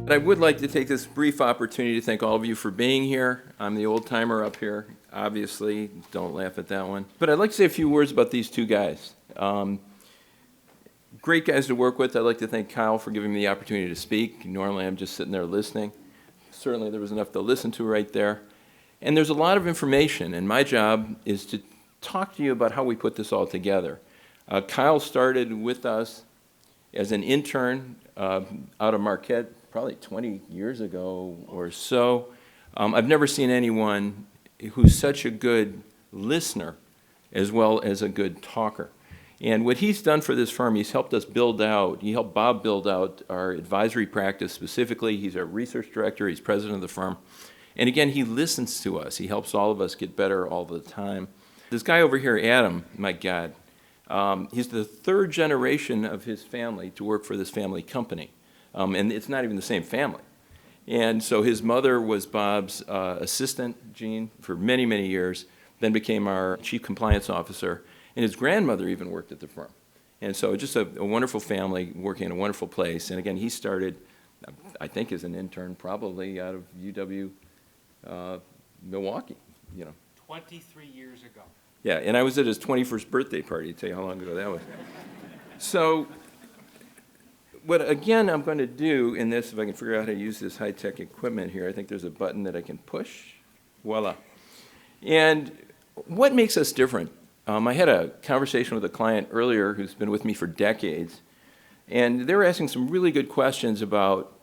I would like to take this brief opportunity to thank all of you for being here. I'm the old timer up here, obviously. Don't laugh at that one. But I'd like to say a few words about these two guys. Great guys to work with. I'd like to thank Kyle for giving me the opportunity to speak. Normally I'm just sitting there listening. Certainly there was enough to listen to right there. And there's a lot of information, and my job is to talk to you about how we put this all together. Kyle started with us as an intern out of Marquette probably 20 years ago or so. I've never seen anyone who's such a good listener as well as a good talker. And what he's done for this firm, he's helped us build out, he helped Bob build out our advisory practice specifically. He's our research director, he's president of the firm. And again, he listens to us. He helps all of us get better all the time. This guy over here, Adam, my God, he's the third generation of his family to work for this family company. And it's not even the same family. And so his mother was Bob's assistant, Jean, for many, many years, then became our chief compliance officer. And his grandmother even worked at the firm. And so just a wonderful family working in a wonderful place. And again, he started, I think, as an intern, probably out of UW Milwaukee, 23 years ago. Yeah, and I was at his 21st birthday party, to tell you how long ago that was. So what, again, I'm going to do in this, if I can figure out how to use this high-tech equipment here, I think there's a button that I can push. Voila. And what makes us different? I had a conversation with a client earlier who's been with me for decades, and they were asking some really good questions about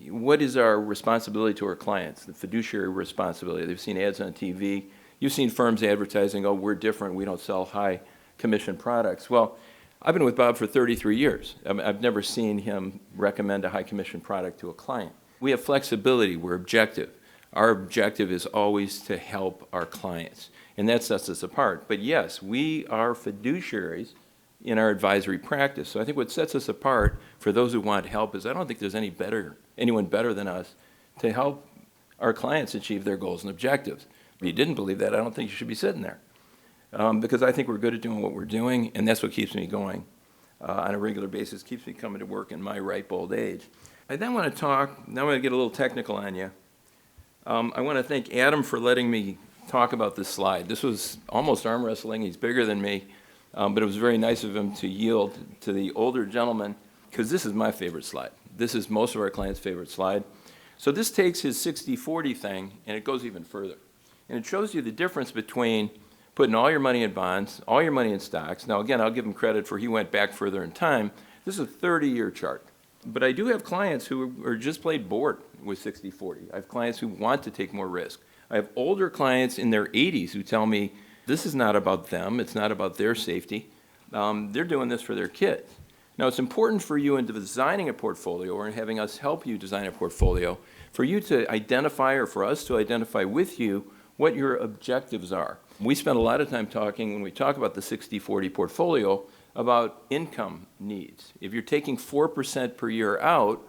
what is our responsibility to our clients, the fiduciary responsibility. They've seen ads on TV. You've seen firms advertising, oh, we're different, we don't sell high commission products. Well, I've been with Bob for 33 years. I've never seen him recommend a high commission product to a client. We have flexibility, we're objective. Our objective is always to help our clients, and that sets us apart. But yes, we are fiduciaries in our advisory practice. So I think what sets us apart for those who want help is I don't think there's anyone better than us to help our clients achieve their goals and objectives. If you didn't believe that, I don't think you should be sitting there. Because I think we're good at doing what we're doing, and that's what keeps me going on a regular basis, keeps me coming to work in my ripe old age. I then want to talk, now I'm going to get a little technical on you. I want to thank Adam for letting me talk about this slide. This was almost arm wrestling. He's bigger than me, but it was very nice of him to yield to the older gentleman, because this is my favorite slide. This is most of our clients' favorite slide. So this takes his 60-40 thing, and it goes even further. And it shows you the difference between putting all your money in bonds, all your money in stocks. Now, again, I'll give him credit for he went back further in time. This is a 30-year chart. But I do have clients who are just plain bored with 60-40. I have clients who want to take more risk. I have older clients in their 80s who tell me this is not about them, it's not about their safety. They're doing this for their kids. Now, it's important for you in designing a portfolio or in having us help you design a portfolio for you to identify or for us to identify with you what your objectives are. We spend a lot of time talking, when we talk about the 60-40 portfolio, about income needs. If you're taking 4% per year out,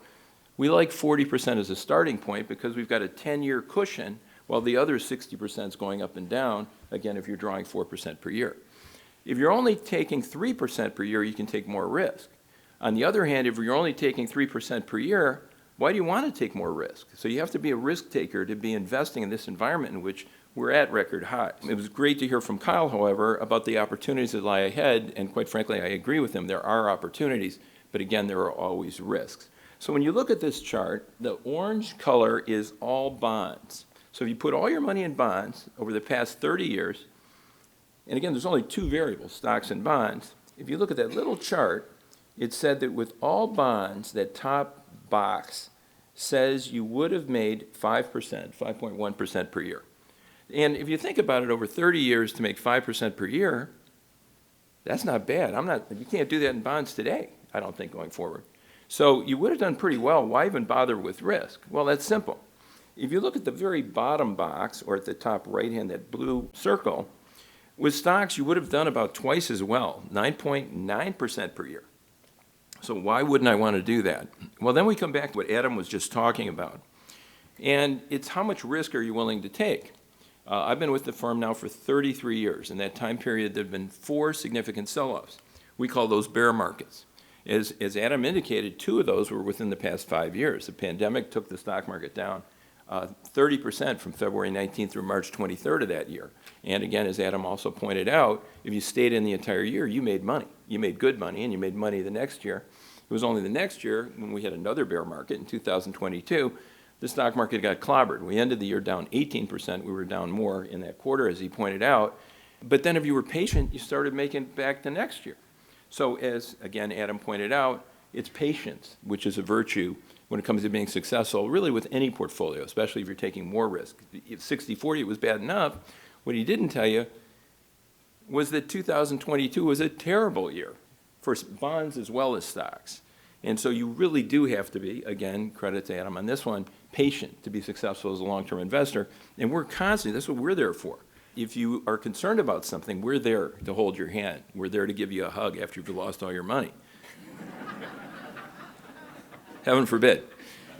we like 40% as a starting point because we've got a 10-year cushion while the other 60% is going up and down, again, if you're drawing 4% per year. If you're only taking 3% per year, you can take more risk. On the other hand, if you're only taking 3% per year, why do you want to take more risk? So you have to be a risk taker to be investing in this environment in which we're at record highs. It was great to hear from Kyle, however, about the opportunities that lie ahead, and quite frankly, I agree with him. There are opportunities, but again, there are always risks. So when you look at this chart, the orange color is all bonds. So if you put all your money in bonds over the past 30 years, and again, there's only two variables, stocks and bonds. If you look at that little chart, it said that with all bonds, that top box says you would have made 5%, 5.1% per year. And if you think about it, over 30 years to make 5% per year, that's not bad. You can't do that in bonds today, I don't think, going forward. So you would have done pretty well. Why even bother with risk? Well, that's simple. If you look at the very bottom box, or at the top right-hand, that blue circle, with stocks, you would have done about twice as well, 9.9% per year. So why wouldn't I want to do that? Well, then we come back to what Adam was just talking about. And it's how much risk are you willing to take? I've been with the firm now for 33 years. In that time period, there have been 4 significant sell-offs. We call those bear markets. As Adam indicated, 2 of those were within the past 5 years. The pandemic took the stock market down 30% from February 19th through March 23rd of that year. And again, as Adam also pointed out, if you stayed in the entire year, you made money. You made good money, and you made money the next year. It was only the next year, when we had another bear market in 2022, the stock market got clobbered. We ended the year down 18%. We were down more in that quarter, as he pointed out. But then if you were patient, you started making it back the next year. So as, again, Adam pointed out, it's patience, which is a virtue when it comes to being successful, really with any portfolio, especially if you're taking more risk. If 60-40 was bad enough, what he didn't tell you was that 2022 was a terrible year for bonds as well as stocks. And so you really do have to be, again, credit to Adam on this one, patient to be successful as a long-term investor. And we're constantly, that's what we're there for. If you are concerned about something, we're there to hold your hand. We're there to give you a hug after you've lost all your money. Heaven forbid.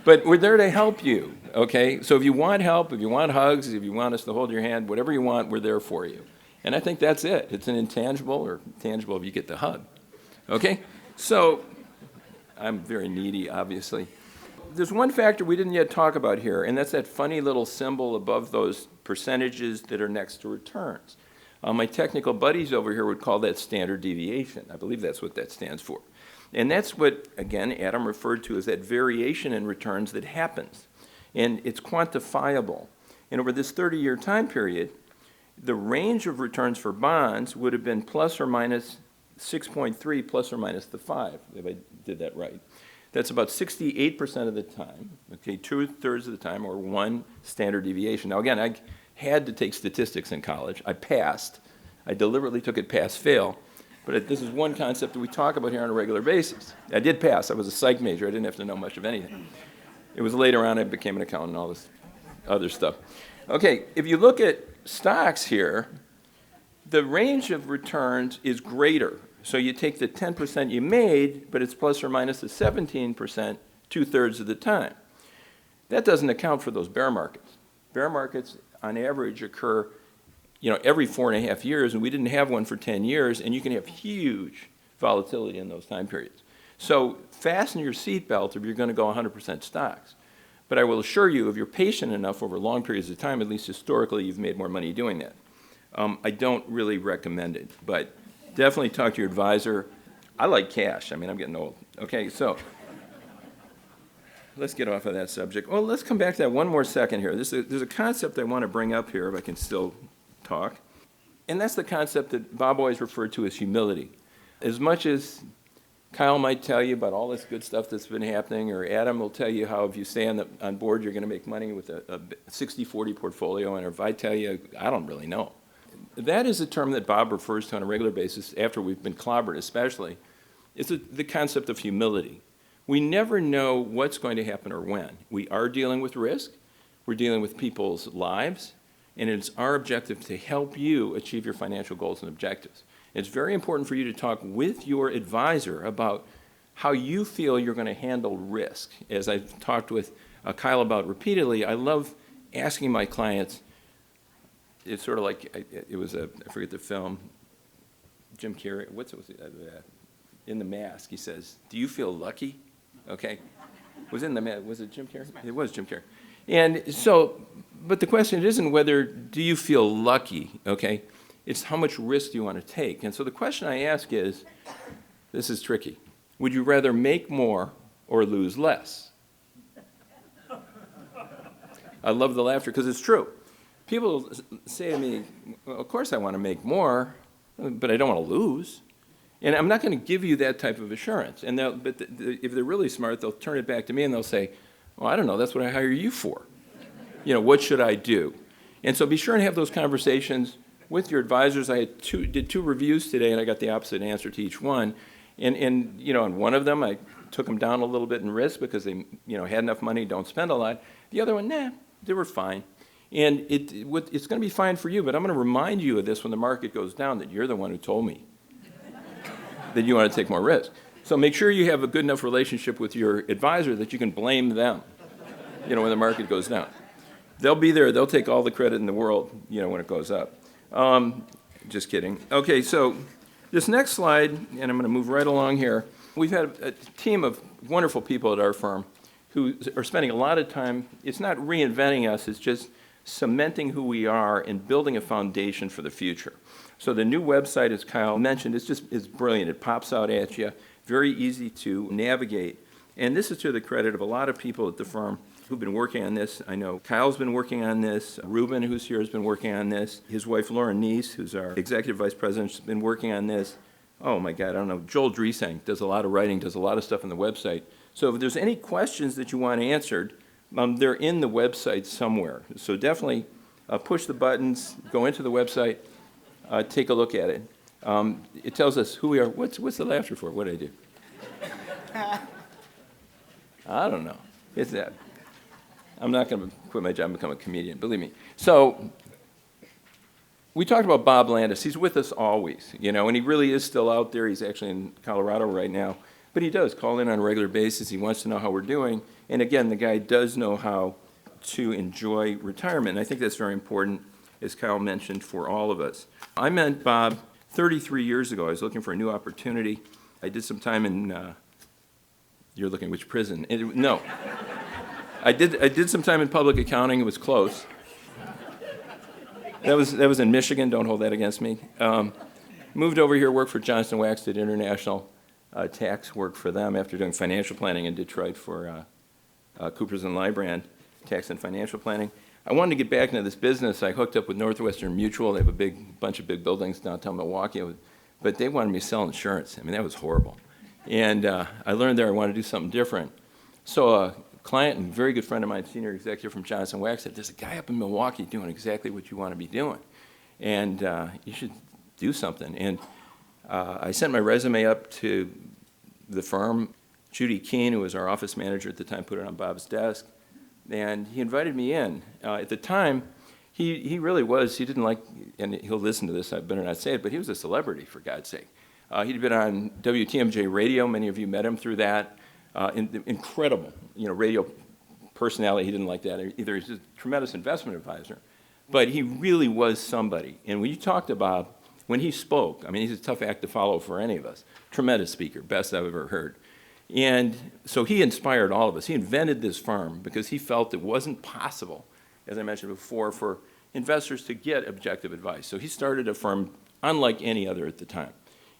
But we're there to help you, okay? So if you want help, if you want hugs, if you want us to hold your hand, whatever you want, we're there for you. And I think that's it. It's an intangible, or tangible if you get the hug, okay? So I'm very needy, obviously. There's one factor we didn't yet talk about here, and that's that funny little symbol above those percentages that are next to returns. My technical buddies over here would call that standard deviation. I believe that's what that stands for. And that's what, again, Adam referred to as that variation in returns that happens. And it's quantifiable. And over this 30-year time period, the range of returns for bonds would have been plus or minus 6.3 plus or minus the 5, if I did that right. That's about 68% of the time, okay, 2/3 of the time, or one standard deviation. Now, again, I had to take statistics in college. I passed. I deliberately took it pass-fail. But this is one concept that we talk about here on a regular basis. I did pass. I was a psych major. I didn't have to know much of anything. It was later on I became an accountant and all this other stuff. Okay, if you look at stocks here, the range of returns is greater. So you take the 10% you made, but it's plus or minus the 17% 2/3 of the time. That doesn't account for those bear markets. Bear markets, on average, occur every 4.5 years, and we didn't have one for 10 years, and you can have huge volatility in those time periods. So fasten your seatbelt if you're going to go 100% stocks. But I will assure you, if you're patient enough over long periods of time, at least historically, you've made more money doing that. I don't really recommend it, but definitely talk to your advisor. I like cash. I mean, I'm getting old. Okay, so let's get off of that subject. Well, let's come back to that one more second here. There's a concept I want to bring up here, if I can still talk. And that's the concept that Bob always referred to as humility. As much as Kyle might tell you about all this good stuff that's been happening, or Adam will tell you how if you stay on board, you're going to make money with a 60-40 portfolio, and if I tell you, I don't really know. That is a term that Bob refers to on a regular basis after we've been clobbered especially. It's the concept of humility. We never know what's going to happen or when. We are dealing with risk. We're dealing with people's lives. And it's our objective to help you achieve your financial goals and objectives. It's very important for you to talk with your advisor about how you feel you're going to handle risk. As I've talked with Kyle about repeatedly, I love asking my clients, it's sort of like, it was I forget the film, Jim Carrey, in The Mask, he says, "Do you feel lucky?" Okay. Was it Jim Carrey? It was Jim Carrey. And so, but the question isn't whether do you feel lucky, okay? It's how much risk do you want to take? And so the question I ask is, this is tricky. Would you rather make more or lose less? I love the laughter because it's true. People say to me, well, of course I want to make more, but I don't want to lose. And I'm not going to give you that type of assurance. And if they're really smart, they'll turn it back to me and they'll say, well, I don't know, that's what I hire you for. What should I do? And so be sure and have those conversations with your advisors. I did two reviews today, and I got the opposite answer to each one. And on one of them, I took them down a little bit in risk because they had enough money, don't spend a lot. The other one, they were fine. And it's going to be fine for you, but I'm going to remind you of this when the market goes down, that you're the one who told me that you want to take more risk. So make sure you have a good enough relationship with your advisor that you can blame them, when the market goes down. They'll be there. They'll take all the credit in the world, when it goes up. Just kidding. Okay, so This next slide, and I'm going to move right along here, we've had a team of wonderful people at our firm who are spending a lot of time. It's not reinventing us, it's just cementing who we are and building a foundation for the future. So the new website, as Kyle mentioned, it's brilliant. It pops out at you, very easy to navigate. And this is to the credit of a lot of people at the firm who've been working on this. I know Kyle's been working on this. Ruben, who's here, has been working on this. His wife, Lauren Neese, who's our executive vice president, has been working on this. Oh my God, I don't know. Joel Dresang does a lot of writing, does a lot of stuff on the website. So if there's any questions that you want answered, they're in the website somewhere. So definitely push the buttons, go into the website, take a look at it. It tells us who we are. What's the laughter for? What did I do? I don't know. It's that. I'm not going to quit my job and become a comedian, believe me. So we talked about Bob Landaas. He's with us always, and he really is still out there. He's actually in Colorado right now. But he does call in on a regular basis. He wants to know how we're doing. And again, the guy does know how to enjoy retirement. And I think that's very important, as Kyle mentioned, for all of us. I met Bob 33 years ago. I was looking for a new opportunity. I did some time in, you're looking which prison? No. I did some time in public accounting. It was close. That was in Michigan. Don't hold that against me. Moved over here, worked for Johnson Wax, did international tax work for them after doing financial planning in Detroit for Coopers & Lybrand, tax and financial planning. I wanted to get back into this business. I hooked up with Northwestern Mutual. They have a bunch of big buildings downtown Milwaukee, but they wanted me to sell insurance. I mean, that was horrible. And I learned there I wanted to do something different. So a client and very good friend of mine, senior executive from Johnson Wax, said, there's a guy up in Milwaukee doing exactly what you want to be doing. And you should do something. And I sent my resume up to the firm. Judy Keene, who was our office manager at the time, put it on Bob's desk, and he invited me in. At the time, he really was, he didn't like, and he'll listen to this, I better not say it, but he was a celebrity, for God's sake. He'd been on WTMJ radio, many of you met him through that. Incredible, radio personality, he didn't like that either. He's a tremendous investment advisor, but he really was somebody. And when you talk to Bob, when he spoke, I mean, he's a tough act to follow for any of us. Tremendous speaker, best I've ever heard. And so he inspired all of us. He invented this firm because he felt it wasn't possible, as I mentioned before, for investors to get objective advice. So he started a firm unlike any other at the time.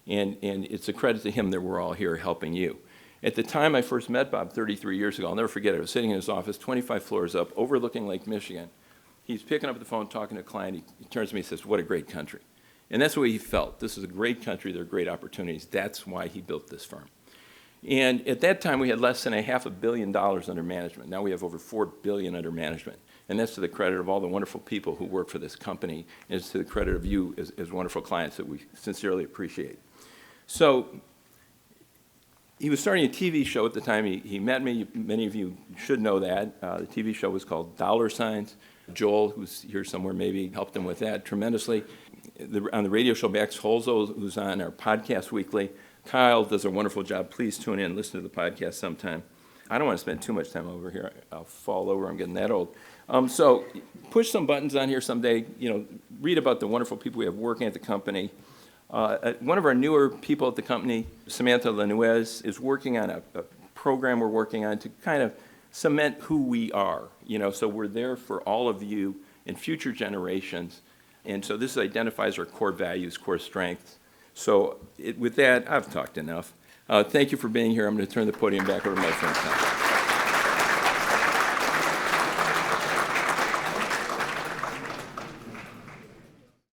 And it's a credit to him that we're all here helping you. At the time I first met Bob 33 years ago, I'll never forget it. I was sitting in his office, 25 floors up, overlooking Lake Michigan. He's picking up the phone, talking to a client. He turns to me and says, what a great country. And that's the way he felt. This is a great country. There are great opportunities. That's why he built this firm. And at that time, we had less than $500 million under management. Now we have over $4 billion under management. And that's to the credit of all the wonderful people who work for this company. And it's to the credit of you as wonderful clients that we sincerely appreciate. So he was starting a TV show at the time. He met me. Many of you should know that. The TV show was called Dollar Signs. Joel, who's here somewhere, maybe helped him with that tremendously. On the radio show, Max Holzo, who's on our podcast weekly. Kyle does a wonderful job. Please tune in, listen to the podcast sometime. I don't want to spend too much time over here. I'll fall over. I'm getting that old. So push some buttons on here someday. Read about the wonderful people we have working at the company. One of our newer people at the company, Samantha Lanuez, is working on a program we're working on to kind of cement who we are. So we're there for all of you and future generations. And so this identifies our core values, core strengths. So with that, I've talked enough. Thank you for being here. I'm going to turn the podium back over to my friend Tom.